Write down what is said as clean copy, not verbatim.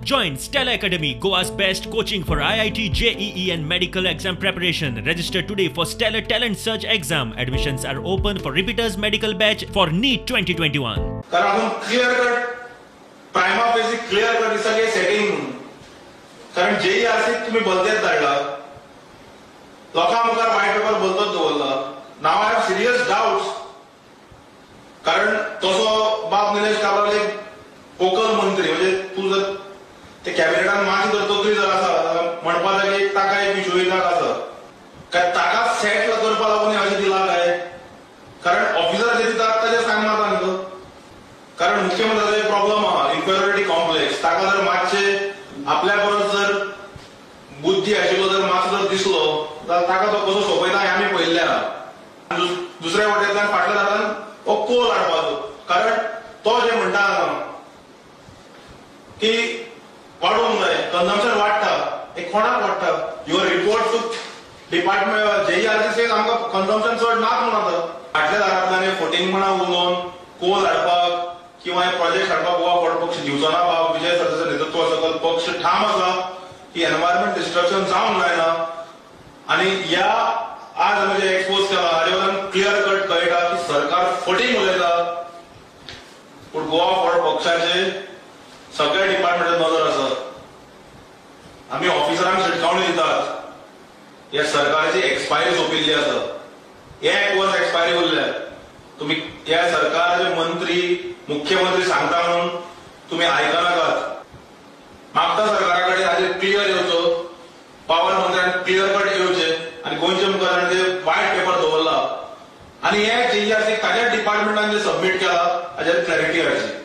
Join Stella Academy, Goa's best coaching for IIT, JEE and medical exam preparation. Register today for Stellar Talent Search exam. Admissions are open for repeaters medical batch for NEET 2021. कारण आपण clear cut prima facie clear cut सगळे setting कारण JERC तुम्ही बोलतेच धाडला लोकां मुखार white paper बोलतोच दवरला. नाव आय हॅव सिरियस डाउट्स कारण तसो बाब निलेश काब्राल एक फोकल मंत्री म्हणजे तू जर ते कॅबिनेटान माजी जर तकली जर आसा म्हणपा जाय एक ताका एक विश्वविद्यालय आसा काय ताका सेट करपा लागून अशें दिला काय कारण ऑफिसर जे दितात ताजे सांग मारता न्ही कारण मुख्यमंत्र्याचो एक प्रॉब्लेम आहा इन्फेरियोरिटी कॉम्प्लेक्स ताका जर मातशे आपल्या परस जर बुद्धी आशिल्लो जर मातसो जर दिसलो जाल्यार ताका तो कसो सोंपयता हें आमी पळयल्लें आहा. दुसऱ्या वटेंतल्यान फाटल्या दारान हो कोल हाडपाचो कारण तो जे म्हणटा की वाडोवंक जाय कन्जम्पशन वाडटा हे कोणाक वाडटा your report to department JERC says आमकां कन्जम्पशन चड नात म्हणून आतां फाटल्या दारांतल्यान फोटिंगपणा उलोवन कोल हाडपाक किंवा हे प्रोजेक्ट हाडपाक गोवा फॉर पक्ष दिवचो ना बाब विजय सरदेसाय नेतृत्वा सकल पक्ष ठाम आसा की एनवायरमेंट डिस्ट्रक्शन जावंक जायना आनी ह्या आज आमी जे एक्सपोज केला हाजे वयल्यान क्लियर कट कळटा की सरकार फटींग उलयता पूण गोवा फॉर पक्षाचे सगळ्या डिपार्टमेंटात नजर आसा. आमी ऑफिसरांक शिटकावणी दितात ह्या सरकाराची एक्सपायरी सोंपिल्ली आसा 1 वर्स एक्सपायरी उरल्या तुम्ही ह्या सरकाराचे मंत्री मुख्यमंत्री सांगता म्हणून तुम्ही आयकनाकात. मागता सरकारा कडेन हाजेर क्लियर येवचो पावर मंत्र्यान क्लियर कट येवचे आनी गोंयच्या मुखार ते व्हाईट पेपर दवरला आनी हे JERC ताज्या डिपार्टमेंटान जे सबमीट केला हाजेर क्लॅरिटी हाडची.